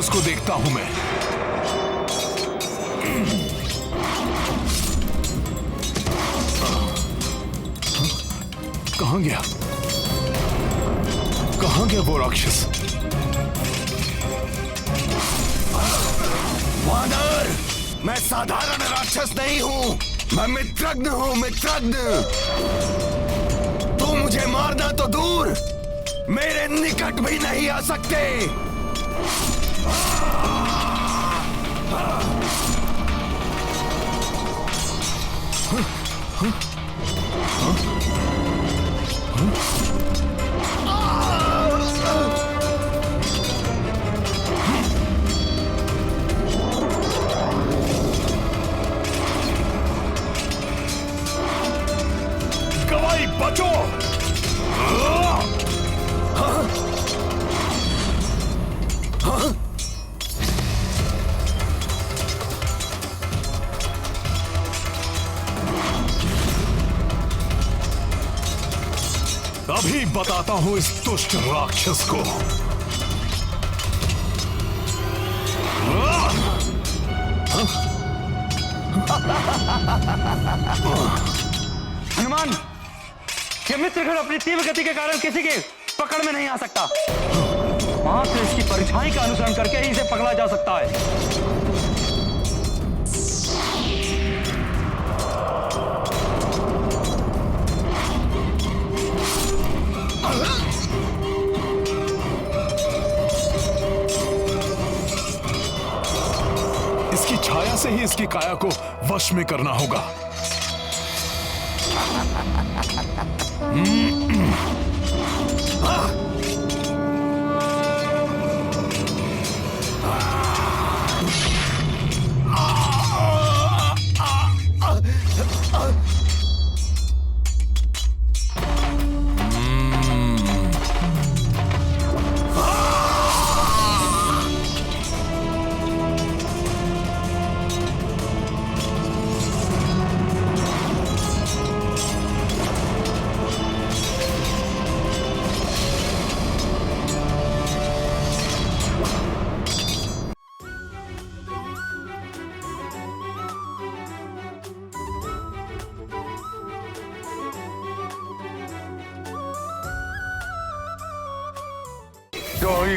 राक्षस को देखता हूं मैं। कहां गया? कहां गया वो राक्षस? वानर, मैं साधारण राक्षस नहीं हूं, मैं मित्रज्ञ हूं, मित्रज्ञ। तू मुझे मारना तो दूर, मेरे निकट भी नहीं आ सकते। गवाई बचो! अभी बताता हूं इस दुष्ट राक्षस को। हनुमान, ये मित्रगण अपनी तीव्र गति के कारण किसी के पकड़ में नहीं आ सकता। मात्र इसकी परछाई का अनुसरण करके ही इसे पकड़ा जा सकता है। इसकी छाया से ही इसकी काया को वश में करना होगा।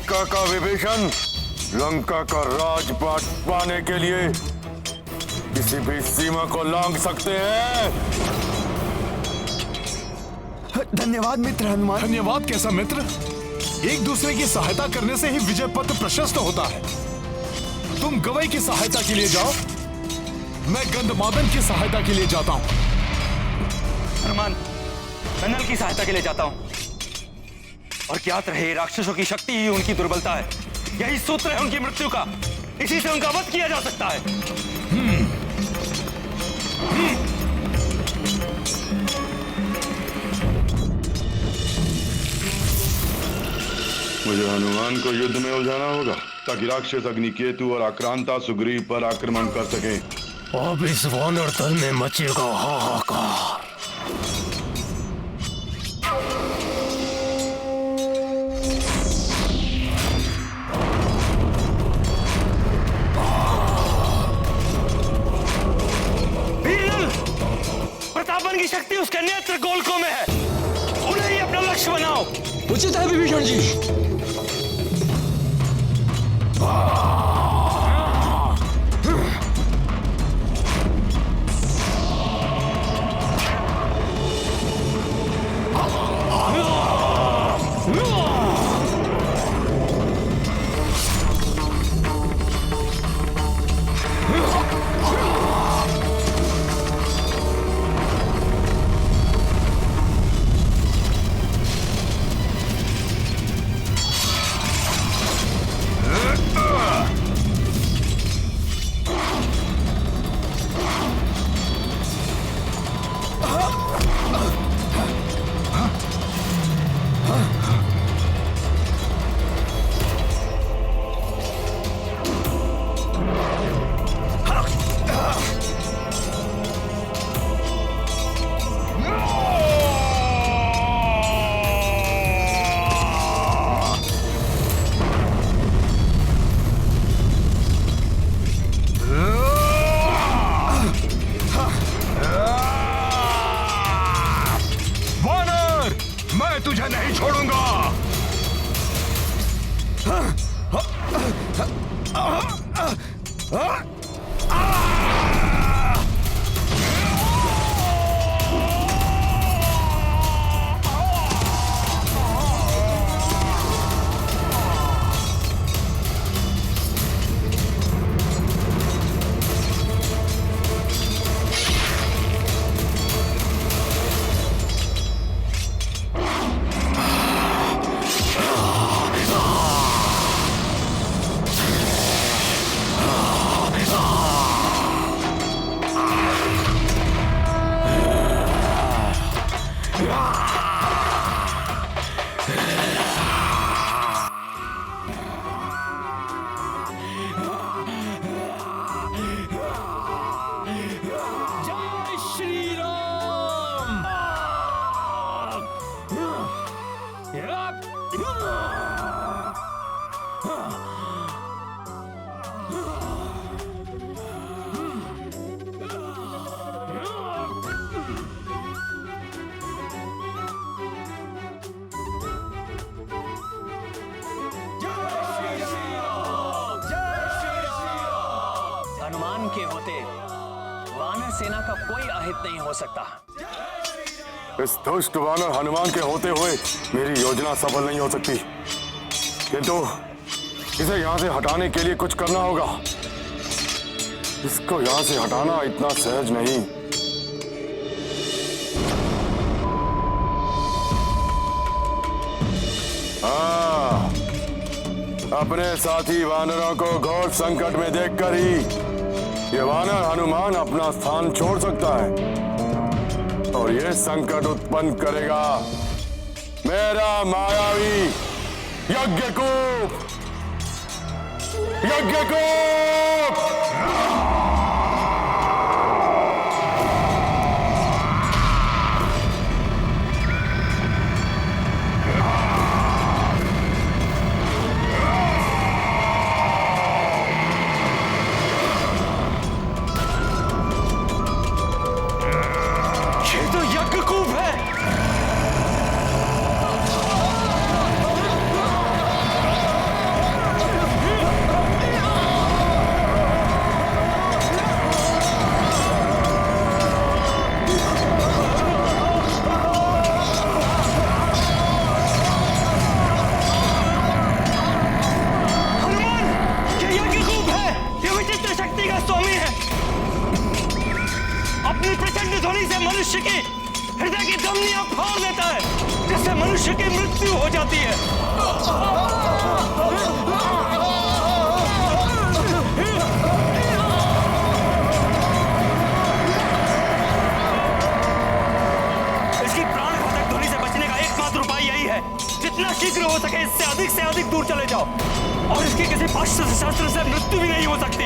काका विभीषण, लंका का राजपाट पाने के लिए किसी भी सीमा को लांघ सकते हैं। धन्यवाद मित्र हनुमान। धन्यवाद कैसा मित्र? एक दूसरे की सहायता करने से ही विजय पथ प्रशस्त होता है। तुम गवई की सहायता के लिए जाओ, मैं गंधमादन की सहायता के लिए जाता हूं। हनुमान, मैं नल की सहायता के लिए जाता हूं। और ज्ञात रहे, राक्षसों की शक्ति ही उनकी दुर्बलता है। यही सूत्र है उनकी मृत्यु का। इसी से उनका वध किया जा सकता है। मुझे हनुमान को युद्ध में उलझाना होगा ताकि राक्षस अग्निकेतु और आक्रांता सुग्रीव पर आक्रमण कर सके। अब इस वानर दल में मचेगा हाहाकार। प्रतापन की शक्ति उसके नेत्र गोलकों में है। उन्हें ही अपना लक्ष्य बनाओ। उचित है विभीषण जी। हनुमान के होते वानर सेना का कोई अहित नहीं हो सकता। इस दुष्ट वानर हनुमान के होते हुए मेरी योजना सफल नहीं हो सकती, किंतु इसे यहाँ से हटाने के लिए कुछ करना होगा। इसको यहाँ से हटाना इतना सहज नहीं। हाँ, अपने साथी वानरों को घोर संकट में देखकर ही ये वानर हनुमान अपना स्थान छोड़ सकता है और ये संकट उत्पन्न करेगा मेरा मायावी यज्ञकूप। यज्ञकूप मनुष्य की हृदय की धमनियां फाड़ देता है, जिससे मनुष्य की मृत्यु हो जाती है। इसकी प्राण घातक ध्वनि से बचने का एकमात्र उपाय यही है, जितना शीघ्र हो सके इससे अधिक दूर चले जाओ और इसकी किसी पाश्चात्य शास्त्र से मृत्यु भी नहीं हो सकती।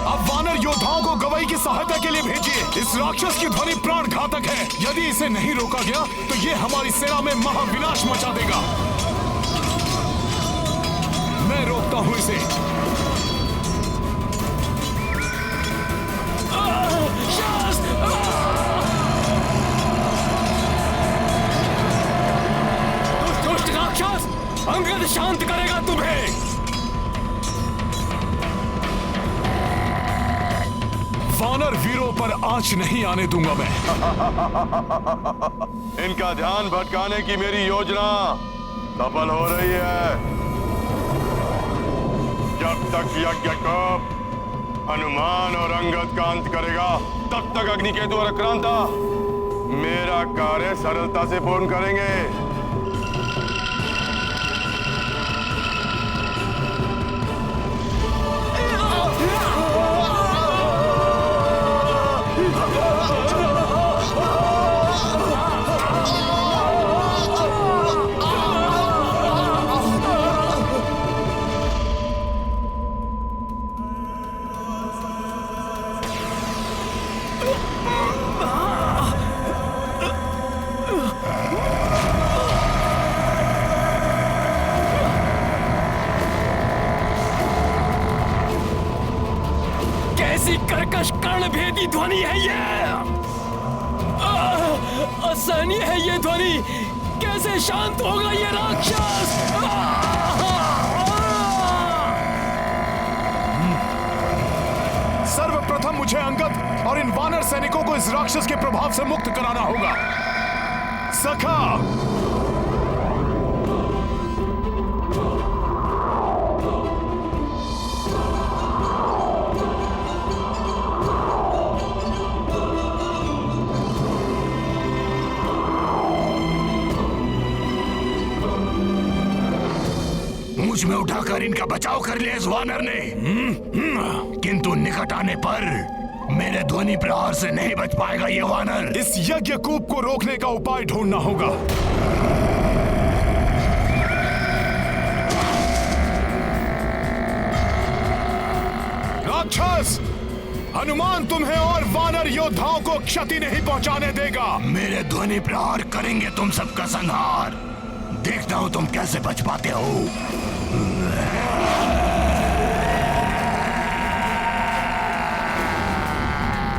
अब वानर योद्धाओं को गवई की सहायता के लिए भेजिए। इस राक्षस की ध्वनि प्राण घातक है। यदि इसे नहीं रोका गया तो ये हमारी सेना में महाविनाश मचा देगा। मैं रोकता हूं इसे। दुष्ट राक्षस, अंगद शांत करेगा तुम्हें। वानर वीरों पर आंच नहीं आने दूंगा मैं। इनका ध्यान भटकाने की मेरी योजना सफल हो रही है। जब तक यज्ञकूप हनुमान और अंगद का अंत करेगा, तब तक अग्निकेतु और आक्रांता मेरा कार्य सरलता से पूर्ण करेंगे। कर्कश कर्णभेदी ध्वनि है ये। असहनीय है ये ध्वनि। कैसे शांत होगा ये राक्षस? मुझे अंगद और इन वानर सैनिकों को इस राक्षस के प्रभाव से मुक्त कराना होगा। सखा, मुझ में उठाकर इनका बचाव कर लिया इस वानर ने, किंतु निकट आने पर मेरे ध्वनि प्रहार से नहीं बच पाएगा ये वानर। इस यज्ञ कूप को रोकने का उपाय ढूंढना होगा। राक्षस, हनुमान तुम्हें और वानर योद्धाओं को क्षति नहीं पहुंचाने देगा। मेरे ध्वनि प्रहार करेंगे तुम सबका संहार। देखता हूं तुम कैसे बच पाते हो।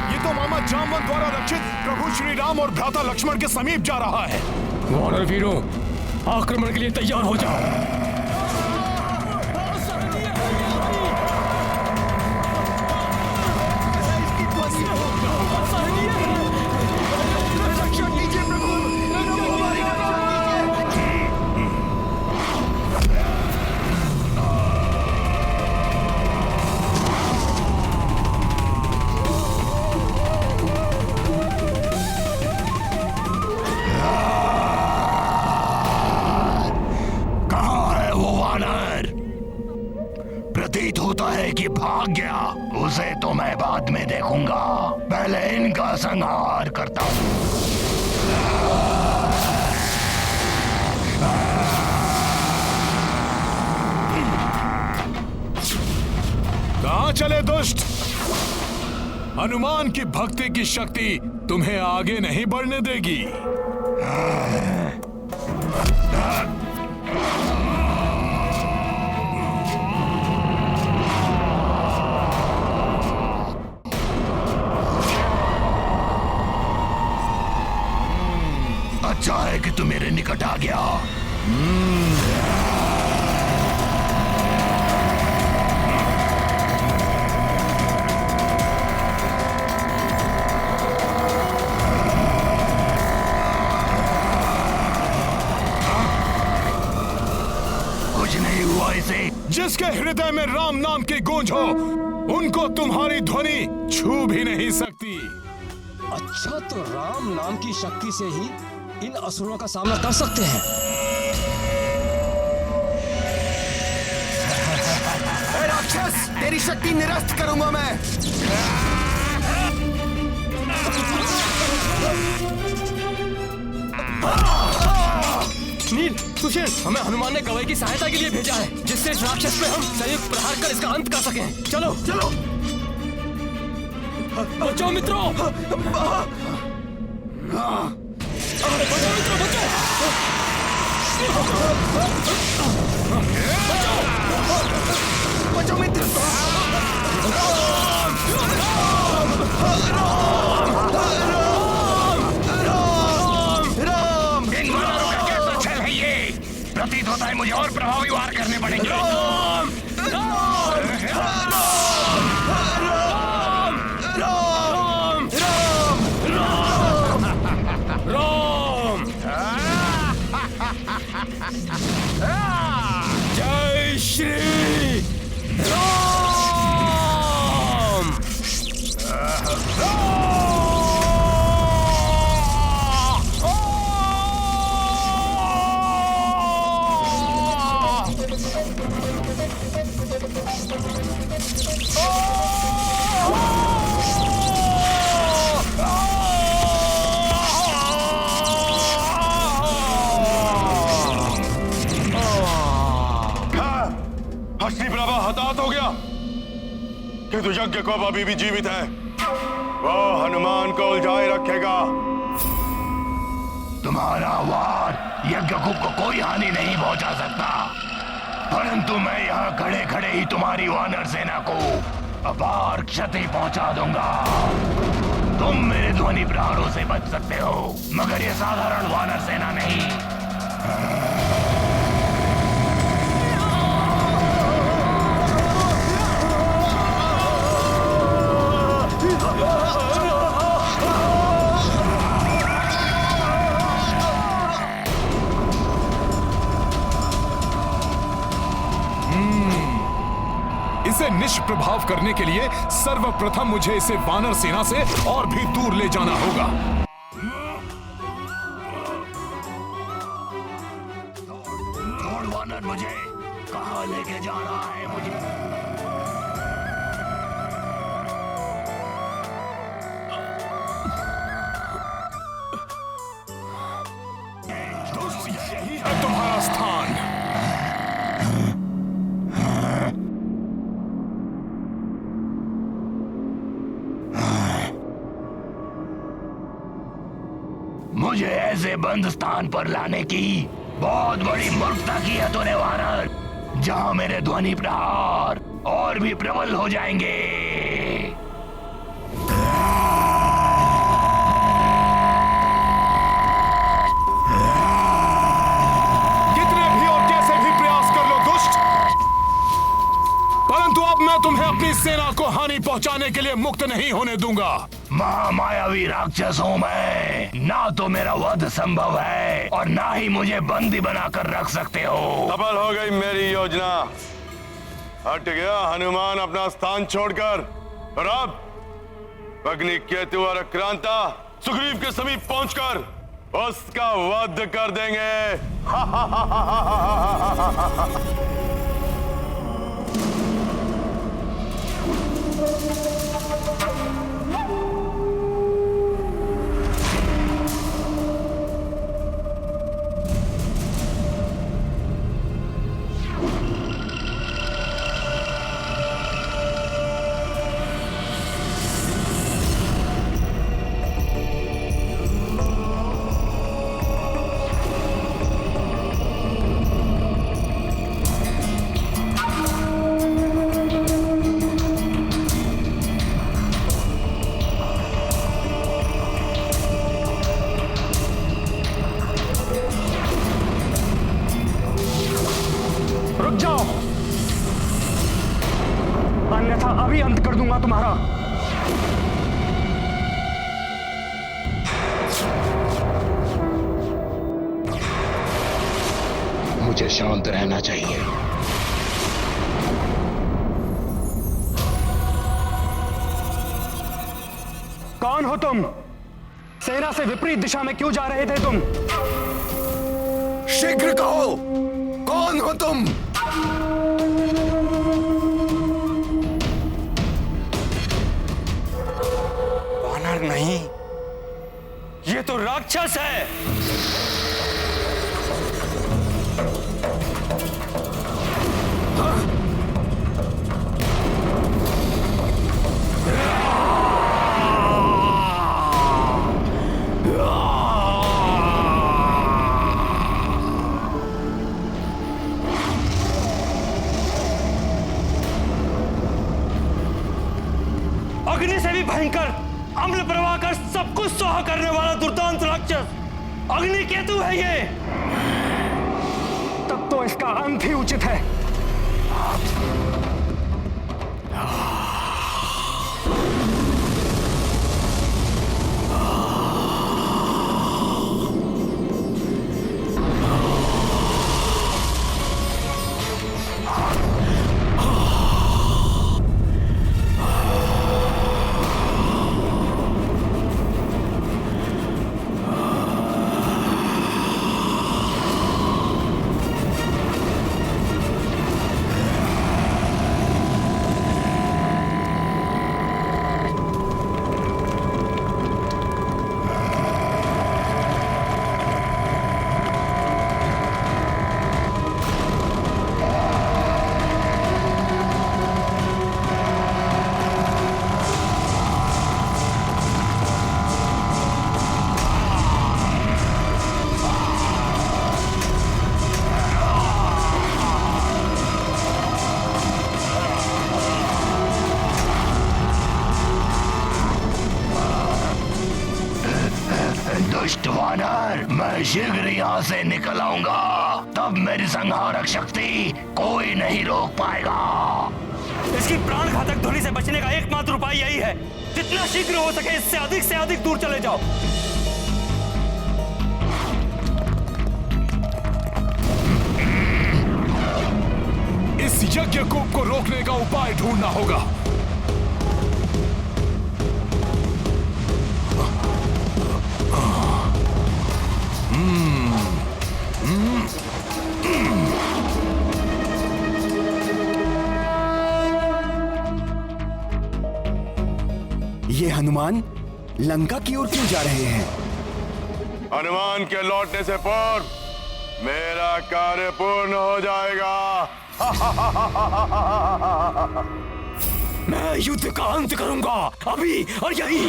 ये तो मामा जामवंत द्वारा रक्षित प्रभु श्री राम और भ्राता लक्ष्मण के समीप जा रहा है। वानर वीरों, आक्रमण के लिए तैयार हो जाओ। प्रतीत होता है कि भाग गया। उसे तो मैं बाद में देखूंगा, पहले इनका संहार करता हूं। कहां चले दुष्ट? हनुमान की भक्ति की शक्ति तुम्हें आगे नहीं बढ़ने देगी। अच्छा है कि तू मेरे निकट आ गया। कुछ नहीं हुआ इसे। जिसके हृदय में राम नाम की गूंज हो, उनको तुम्हारी ध्वनि छू भी नहीं सकती। अच्छा, तो राम नाम की शक्ति से ही इन असुरों का सामना कर सकते हैं। राक्षस, तेरी शक्ति निरस्त करूंगा मैं। नील, सुशील, हमें हनुमान ने गवई की सहायता के लिए भेजा है, जिससे इस राक्षस पे हम संयुक्त प्रहार कर इसका अंत कर सकें। चलो चलो, बचाओ मित्रों, बचाओ मित्रों, बचाओ मित्र। इन वानरों का कैसा छल है ये? प्रतीत होता है मुझे और प्रभावी वार करने पड़ेंगे। जय श्री राम। हताहत हो गया, किंतु यज्ञ को अभी भी जीवित है। वो हनुमान को उलझाए रखेगा। तुम्हारा वार यज्ञकूप को कोई हानि नहीं पहुंचा सकता, परंतु मैं यहाँ खड़े खड़े ही तुम्हारी वानर सेना को अपार क्षति पहुंचा दूंगा। तुम मेरे ध्वनि प्रहारों से बच सकते हो, मगर ये साधारण वानर सेना नहीं। इसे निष्प्रभाव करने के लिए सर्वप्रथम मुझे इसे वानर सेना से और भी दूर ले जाना होगा। लॉर्ड वानर मुझे कहाँ लेके जा रहा है? मुझे यही है तुम्हारा स्थान। मुझे ऐसे बंद स्थान पर लाने की बहुत बड़ी मूर्खता की है तूने वानर, जहां मेरे ध्वनि प्रहार और भी प्रबल हो जाएंगे। कितने भी और कैसे भी प्रयास कर लो दुष्ट, परंतु अब मैं तुम्हें अपनी सेना को हानि पहुंचाने के लिए मुक्त नहीं होने दूंगा। महामायावी राक्षस हूं मैं, ना तो मेरा वध संभव है और ना ही मुझे बंदी बनाकर रख सकते हो। सफल हो गई मेरी योजना। हट गया हनुमान अपना स्थान छोड़कर, और अब अग्निकेतु और आक्रांता सुग्रीव के समीप पहुंचकर उसका वध कर देंगे। रुक जाओ, अन्यथा अभी अंत कर दूंगा तुम्हारा। मुझे शांत रहना चाहिए। कौन हो तुम? सेना से विपरीत दिशा में क्यों जा रहे थे तुम? शीघ्र कहो, कौन हो तुम? वानर नहीं, ये तो राक्षस है। अग्नि से भी भयंकर, अम्ल प्रवाह कर सब कुछ सोहा करने वाला दुर्दांत राक्षस अग्निकेतु है ये। तब तो इसका अंत ही उचित है। दुष्ट वानर, मैं शीघ्र यहाँ से निकल आऊंगा, तब मेरी संहारक शक्ति कोई नहीं रोक पाएगा। इसकी प्राण घातक ध्वनि से बचने का एकमात्र उपाय यही है, जितना शीघ्र हो सके इससे अधिक दूर चले जाओ। इस इस यज्ञ कूप को रोकने का उपाय ढूंढना होगा। ये हनुमान लंका की ओर क्यों जा रहे हैं? हनुमान के लौटने से पूर्व मेरा कार्य पूर्ण हो जाएगा। मैं युद्ध का अंत करूंगा, अभी और यही।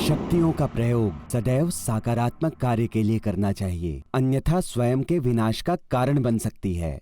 शक्तियों का प्रयोग सदैव सकारात्मक कार्य के लिए करना चाहिए, अन्यथा स्वयं के विनाश का कारण बन सकती है।